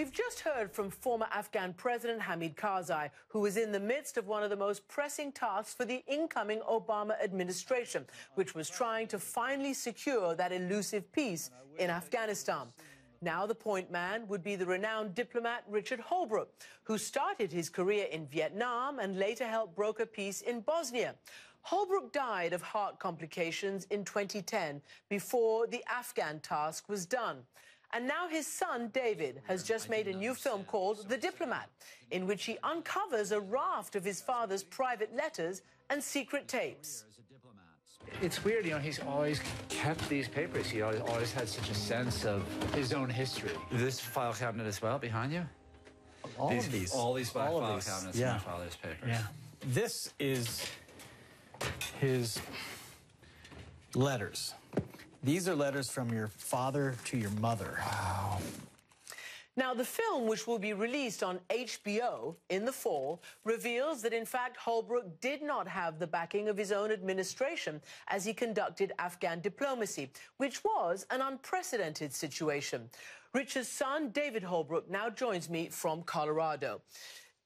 We've just heard from former Afghan President Hamid Karzai, who is in the midst of one of the most pressing tasks for the incoming Obama administration, which was trying to finally secure that elusive peace in Afghanistan. Now the point man would be the renowned diplomat Richard Holbrooke, who started his career in Vietnam and later helped broker peace in Bosnia. Holbrooke died of heart complications in 2010 before the Afghan task was done. And now his son, David, has just made a new film called The Diplomat, in which he uncovers a raft of his father's private letters and secret tapes. It's weird, you know, he's always kept these papers. He always had such a sense of his own history. This file cabinet as well, behind you? All of these file cabinets in my father's papers. Yeah. This is his letters. These are letters from your father to your mother. Wow. Now, the film, which will be released on HBO in the fall, reveals that, in fact, Holbrooke did not have the backing of his own administration as he conducted Afghan diplomacy, which was an unprecedented situation. Richard's son, David Holbrooke, now joins me from Colorado.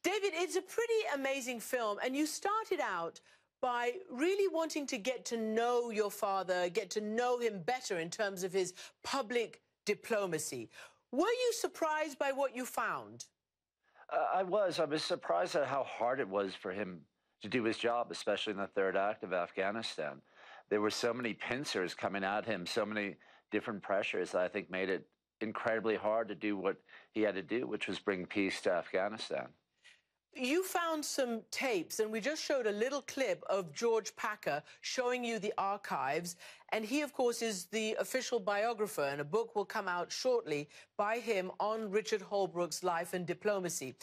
David, it's a pretty amazing film, and you started out by really wanting to get to know your father, get to know him better in terms of his public diplomacy. Were you surprised by what you found? I was surprised at how hard it was for him to do his job, especially in the third act of Afghanistan. There were so many pincers coming at him, so many different pressures that I think made it incredibly hard to do what he had to do, which was bring peace to Afghanistan. You found some tapes, and we just showed a little clip of George Packer showing you the archives. And he, of course, is the official biographer, and a book will come out shortly by him on Richard Holbrooke's life and diplomacy.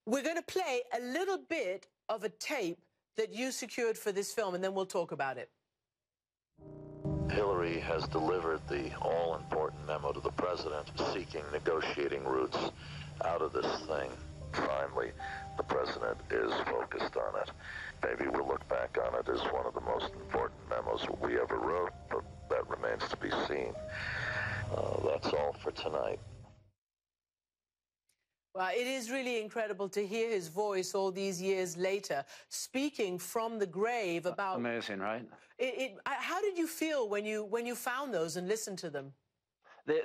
We're going to play a little bit of a tape that you secured for this film, and then we'll talk about it. Hillary has delivered the all-important memo to the president seeking negotiating routes out of this thing. Finally, the president is focused on it. Maybe we'll look back on it as one of the most important memos we ever wrote, but that remains to be seen. That's all for tonight. Well, it is really incredible to hear his voice all these years later, speaking from the grave about... Amazing, right? How did you feel when you found those and listened to them?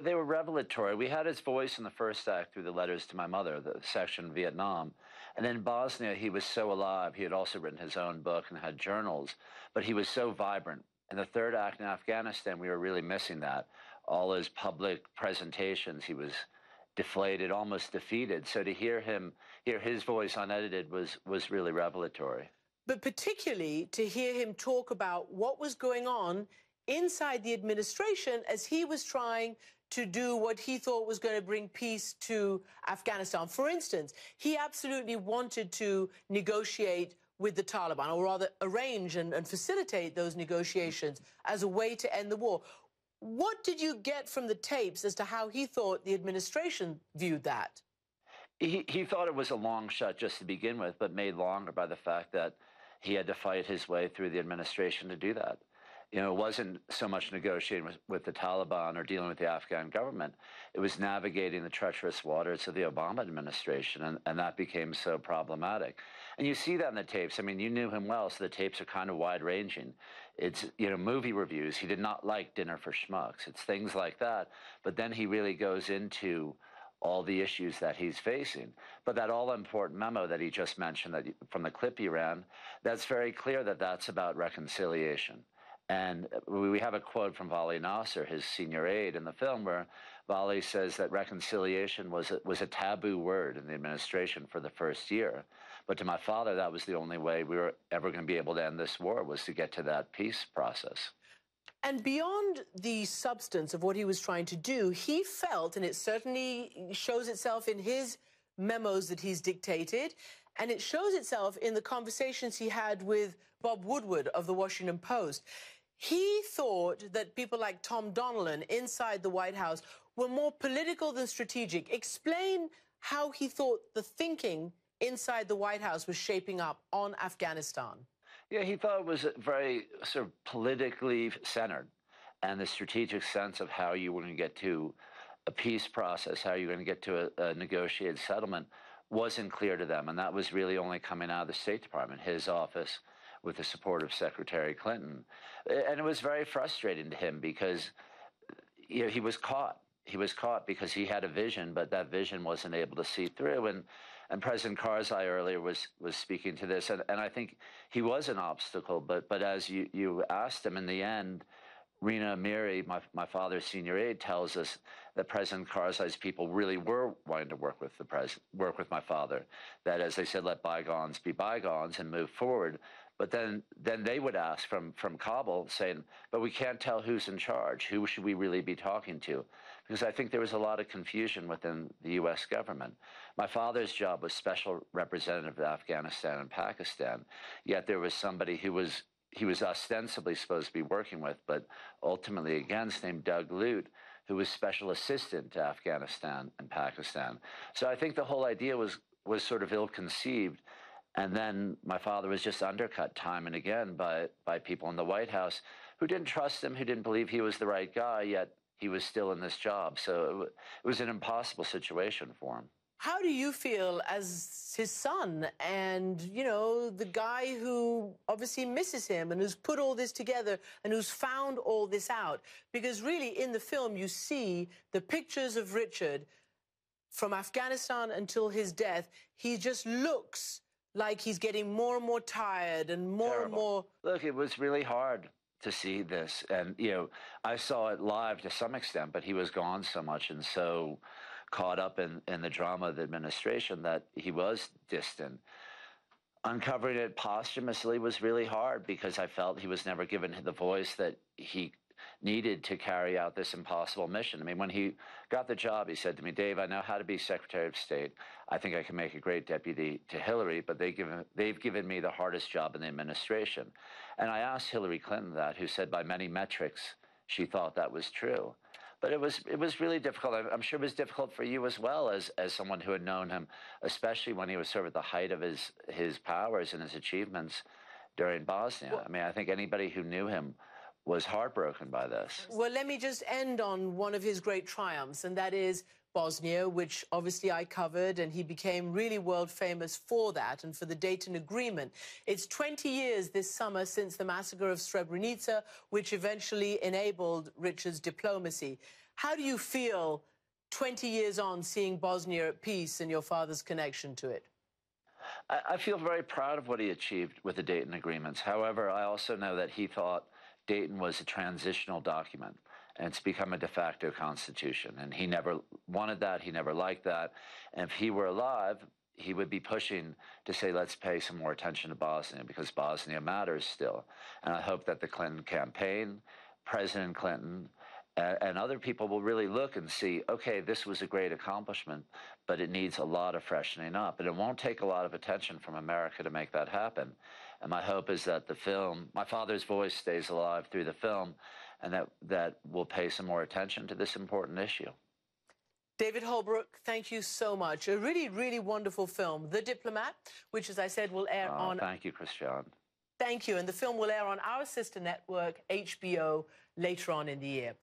They were revelatory. We had his voice in the first act through the letters to my mother, the section in Vietnam. And in Bosnia, he was so alive. He had also written his own book and had journals, but he was so vibrant. In the third act in Afghanistan, we were really missing that. All his public presentations, he was deflated, almost defeated. So to hear his voice unedited was really revelatory. But particularly to hear him talk about what was going on inside the administration as he was trying to do what he thought was going to bring peace to Afghanistan. For instance, he absolutely wanted to negotiate with the Taliban, or rather arrange and facilitate those negotiations as a way to end the war. What did you get from the tapes as to how he thought the administration viewed that? He thought it was a long shot just to begin with, but made longer by the fact that he had to fight his way through the administration to do that. You know, it wasn't so much negotiating with the Taliban or dealing with the Afghan government. It was navigating the treacherous waters of the Obama administration, and that became so problematic. And you see that in the tapes. I mean, you knew him well, so the tapes are kind of wide-ranging. It's, you know, movie reviews. He did not like Dinner for Schmucks. It's things like that. But then he really goes into all the issues that he's facing. But that all-important memo that he just mentioned, that from the clip he ran, that's very clear that that's about reconciliation. And we have a quote from Vali Nasser, his senior aide in the film, where Vali says that reconciliation was a taboo word in the administration for the first year. But to my father, that was the only way we were ever going to be able to end this war, was to get to that peace process. And beyond the substance of what he was trying to do, he felt, and it certainly shows itself in his memos that he's dictated, and it shows itself in the conversations he had with Bob Woodward of the Washington Post. He thought that people like Tom Donilon inside the White House were more political than strategic. Explain how he thought the thinking inside the White House was shaping up on Afghanistan. Yeah, he thought it was very sort of politically centered, and the strategic sense of how you were going to get to a peace process, how you're going to get to a negotiated settlement, wasn't clear to them. And that was really only coming out of the State Department, his office, with the support of Secretary Clinton. And it was very frustrating to him because he was caught. He was caught because he had a vision, but that vision wasn't able to see through. And President Karzai earlier was speaking to this, and I think he was an obstacle. But as you asked him in the end, Rina Amiri, my father's senior aide, tells us that President Karzai's people really were wanting to work with my father. That, as they said, let bygones be bygones and move forward. But then they would ask from Kabul, saying, but we can't tell who's in charge. Who should we really be talking to? Because I think there was a lot of confusion within the U.S. government. My father's job was special representative of Afghanistan and Pakistan, yet there was somebody he was ostensibly supposed to be working with, but ultimately against, named Doug Lute, who was special assistant to Afghanistan and Pakistan. So I think the whole idea was sort of ill-conceived. And then my father was just undercut time and again by people in the White House who didn't trust him, who didn't believe he was the right guy, yet he was still in this job. So it was an impossible situation for him. How do you feel as his son and, the guy who obviously misses him and who's put all this together and who's found all this out? Because really in the film you see the pictures of Richard from Afghanistan until his death. He just looks like he's getting more and more tired and more and more... Look, it was really hard to see this. And, I saw it live to some extent, but he was gone so much and so caught up in the drama of the administration that he was distant. Uncovering it posthumously was really hard because I felt he was never given the voice that he needed to carry out this impossible mission. I mean, when he got the job, he said to me, Dave, I know how to be Secretary of State. I think I can make a great deputy to Hillary, but they've given me the hardest job in the administration. And I asked Hillary Clinton that, who said by many metrics she thought that was true. But it was really difficult. I'm sure it was difficult for you as well, as someone who had known him, especially when he was sort of at the height of his powers and his achievements during Bosnia. I mean, I think anybody who knew him was heartbroken by this. Well, let me just end on one of his great triumphs, and that is Bosnia, which obviously I covered, and he became really world famous for that and for the Dayton Agreement. It's 20 years this summer since the massacre of Srebrenica, which eventually enabled Richard's diplomacy. How do you feel 20 years on seeing Bosnia at peace and your father's connection to it? I feel very proud of what he achieved with the Dayton Agreements. However, I also know that he thought Dayton was a transitional document, and it's become a de facto constitution. And he never wanted that. He never liked that. And if he were alive, he would be pushing to say, let's pay some more attention to Bosnia because Bosnia matters still. And I hope that the Clinton campaign, President Clinton, and other people will really look and see, okay, this was a great accomplishment, but it needs a lot of freshening up. And it won't take a lot of attention from America to make that happen. And my hope is that the film, my father's voice stays alive through the film, and that will pay some more attention to this important issue. David Holbrooke, thank you so much. A really, really wonderful film, The Diplomat, which, as I said, will air on... Thank you, Christian. Thank you. And the film will air on our sister network, HBO, later on in the year.